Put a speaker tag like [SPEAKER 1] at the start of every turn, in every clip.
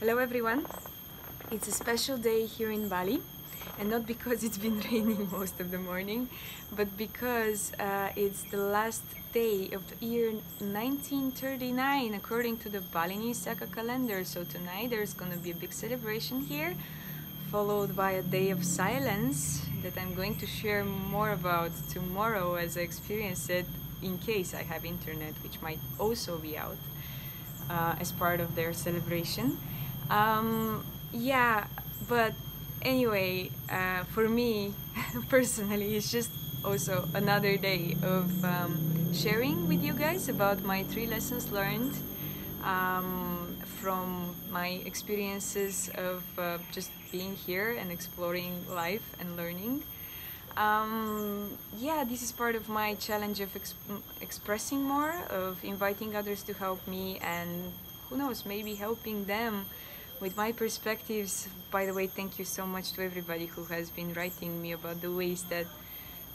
[SPEAKER 1] Hello everyone, it's a special day here in Bali, and not because it's been raining most of the morning, but because it's the last day of the year 1939 according to the Balinese Saka calendar. So tonight there's gonna be a big celebration here, followed by a day of silence that I'm going to share more about tomorrow as I experience it, in case I have internet, which might also be out as part of their celebration. Yeah, but anyway, for me personally, it's just also another day of sharing with you guys about my 3 lessons learned from my experiences of just being here and exploring life and learning. Yeah, this is part of my challenge of expressing more, of inviting others to help me, and who knows, maybe helping them with my perspectives. By the way, thank you so much to everybody who has been writing me about the ways that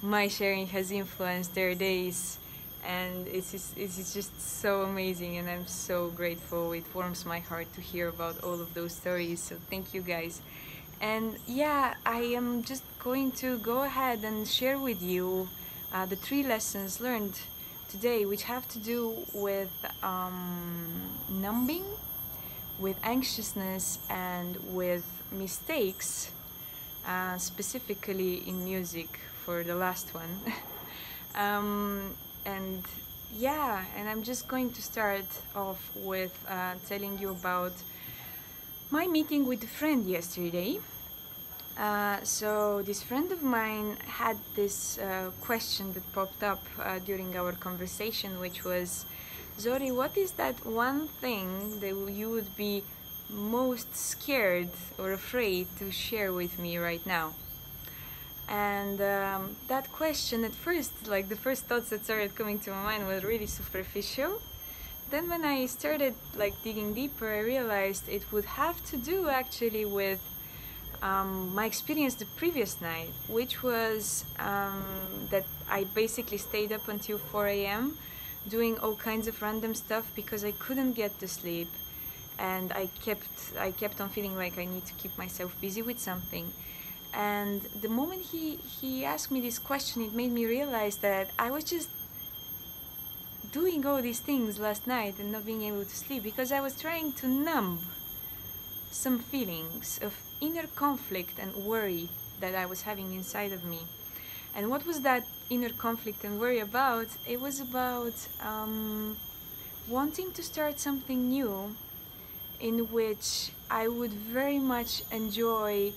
[SPEAKER 1] my sharing has influenced their days, and it's just so amazing, and I'm so grateful. It warms my heart to hear about all of those stories, so thank you guys. And yeah, I am just going to go ahead and share with you the 3 lessons learned today, which have to do with numbing, with anxiousness, and with mistakes, specifically in music for the last one. And yeah, and I'm just going to start off with telling you about my meeting with a friend yesterday. So this friend of mine had this question that popped up during our conversation, which was, Zori, what is that one thing that you would be most scared or afraid to share with me right now? And that question at first, like the first thoughts that started coming to my mind was really superficial. Then when I started like digging deeper, I realized it would have to do actually with my experience the previous night, which was that I basically stayed up until 4 a.m. doing all kinds of random stuff because I couldn't get to sleep, and I kept on feeling like I need to keep myself busy with something. And the moment he asked me this question, it made me realize that I was just doing all these things last night and not being able to sleep because I was trying to numb some feelings of inner conflict and worry that I was having inside of me. And what was that inner conflict and worry about? It was about wanting to start something new in which I would very much enjoy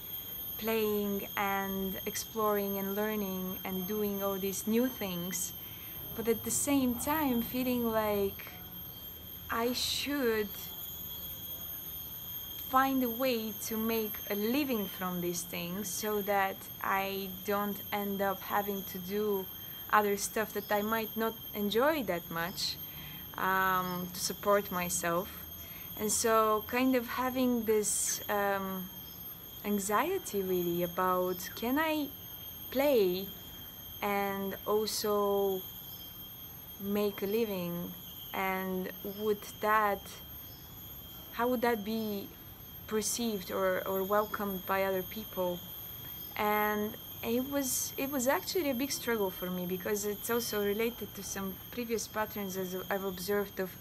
[SPEAKER 1] playing and exploring and learning and doing all these new things, but at the same time feeling like I should find a way to make a living from these things so that I don't end up having to do other stuff that I might not enjoy that much, to support myself. And so kind of having this anxiety really about, can I play and also make a living, and how would that be perceived or welcomed by other people? And it was actually a big struggle for me because it's also related to some previous patterns as I've observed of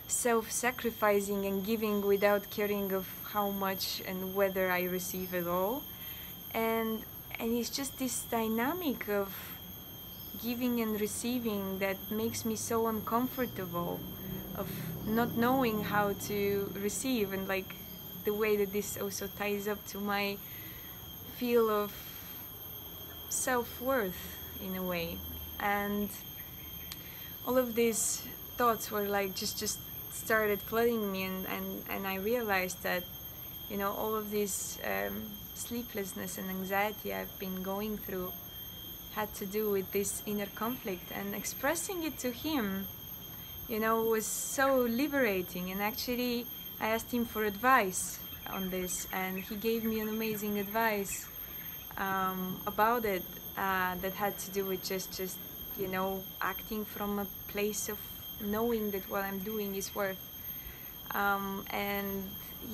[SPEAKER 1] self-sacrificing and giving without caring of how much and whether I receive at all. And it's just this dynamic of giving and receiving that makes me so uncomfortable, of not knowing how to receive, and like the way that this also ties up to my feel of self-worth in a way. And all of these thoughts were like just started flooding me, and I realized that, you know, all of this sleeplessness and anxiety I've been going through had to do with this inner conflict, and expressing it to him, you know, was so liberating. And actually I asked him for advice on this, and he gave me an amazing advice about it, that had to do with just you know, acting from a place of knowing that what I'm doing is worth. And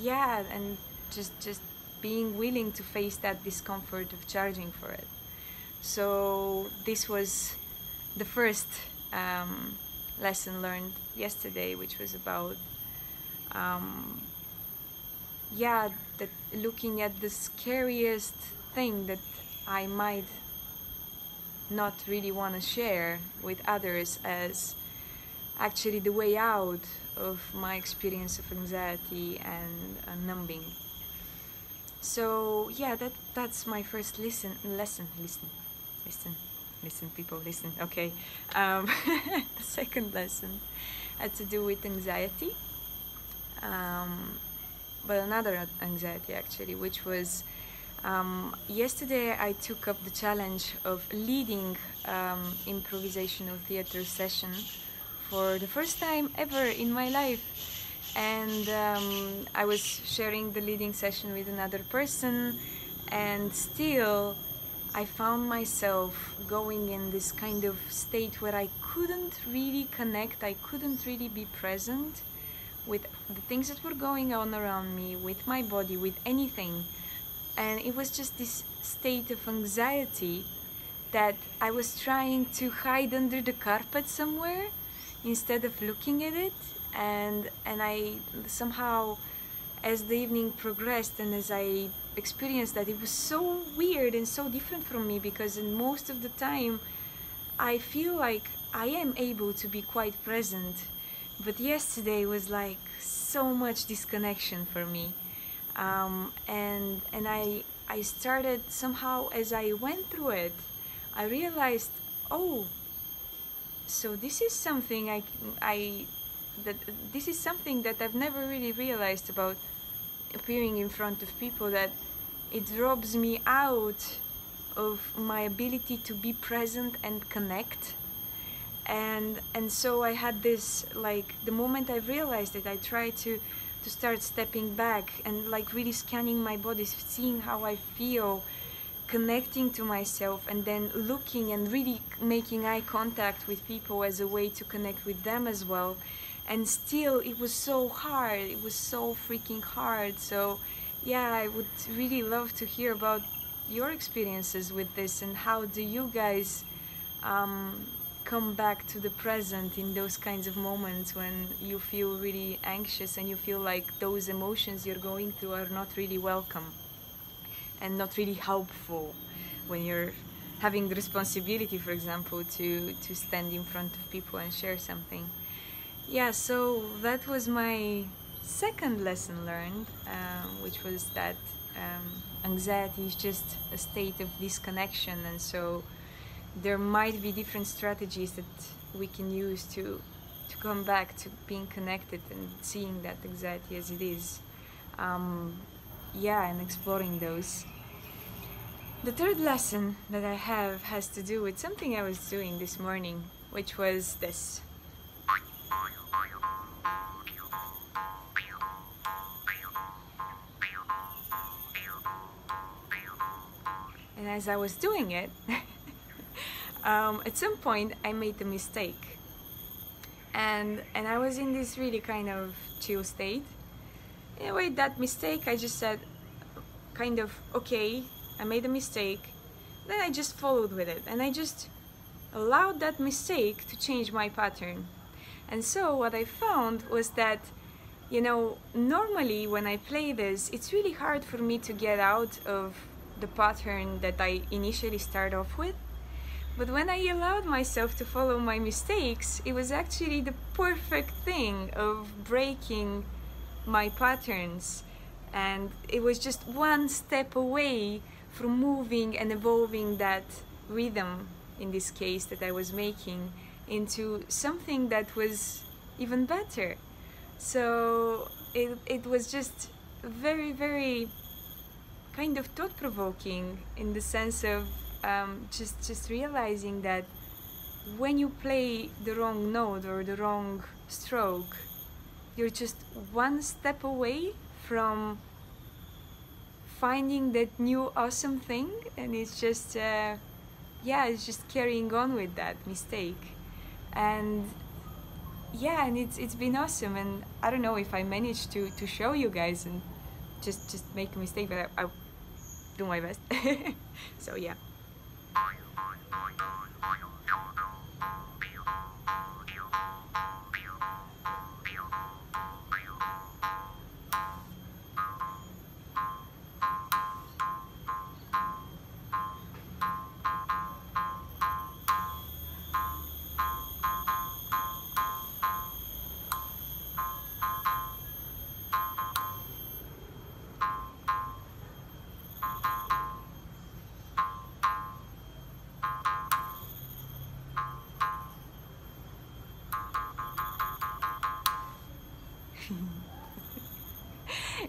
[SPEAKER 1] yeah, and just being willing to face that discomfort of charging for it. So this was the first lesson learned yesterday, which was about yeah, that looking at the scariest thing that I might not really want to share with others as actually the way out of my experience of anxiety and numbing. So yeah, that's my first lesson, people, listen, okay. The second lesson had to do with anxiety, but another anxiety actually, which was yesterday I took up the challenge of leading improvisational theater session for the first time ever in my life. And I was sharing the leading session with another person, and still I found myself going in this kind of state where I couldn't really connect, I couldn't really be present with the things that were going on around me, with my body, with anything. And it was just this state of anxiety that I was trying to hide under the carpet somewhere instead of looking at it. And I somehow, as the evening progressed and as I experienced that, it was so weird and so different from me, because in most of the time I feel like I am able to be quite present, but yesterday was like so much disconnection for me. And I started somehow, as I went through it, I realized, oh, so this is something this is something that I've never really realized about appearing in front of people, that it robs me out of my ability to be present and connect. And so I had this, like, the moment I realized it, I tried to start stepping back and like really scanning my body, seeing how I feel, connecting to myself, and then looking and really making eye contact with people as a way to connect with them as well. And still it was so hard, it was so freaking hard. So yeah, I would really love to hear about your experiences with this, and how do you guys come back to the present in those kinds of moments when you feel really anxious and you feel like those emotions you're going through are not really welcome and not really helpful when you're having the responsibility, for example, to stand in front of people and share something. Yeah, so that was my second lesson learned, which was that anxiety is just a state of disconnection, and so there might be different strategies that we can use to come back to being connected and seeing that anxiety as it is. Yeah, and exploring those. The third lesson that I have has to do with something I was doing this morning, which was this. And as I was doing it, at some point I made a mistake. And I was in this really kind of chill state. Anyway, that mistake, I just said, kind of, okay, I made a mistake. Then I just followed with it, and I just allowed that mistake to change my pattern. And so what I found was that, you know, normally when I play this, it's really hard for me to get out of the pattern that I initially start off with. But when I allowed myself to follow my mistakes, it was actually the perfect thing of breaking my patterns. And it was just one step away from moving and evolving that rhythm, in this case, that I was making, into something that was even better. So it was just very, very kind of thought-provoking, in the sense of just realizing that when you play the wrong note or the wrong stroke, you're just one step away from finding that new awesome thing, and it's just yeah, it's just carrying on with that mistake. And yeah, and it's been awesome, and I don't know if I managed to show you guys and just make a mistake, but I'll do my best. So yeah.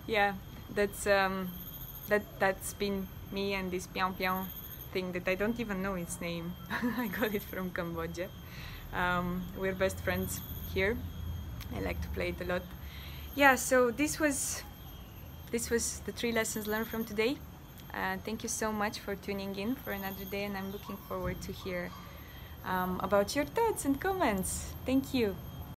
[SPEAKER 1] Yeah, that's been me and this piao piao thing that I don't even know its name. I got it from Cambodia. We're best friends here. I like to play it a lot. Yeah, so this was the 3 lessons learned from today. Thank you so much for tuning in for another day, and I'm looking forward to hear about your thoughts and comments. Thank you.